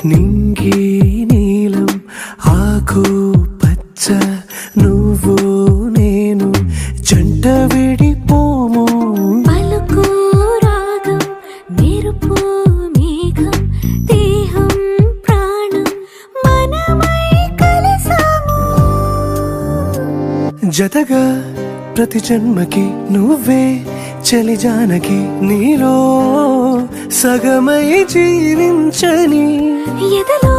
నింగి నీలం ఆకు పచ్చ నువ్వు నేను జంట విడిపోము పలుకు రాగం మెరుపు మేఘం దేహం ప్రాణం మనమై కలిసాము జతగా ప్రతి జన్మకి నువ్వే చలి జానకి నీలో సగమై జీవించని ఎదలో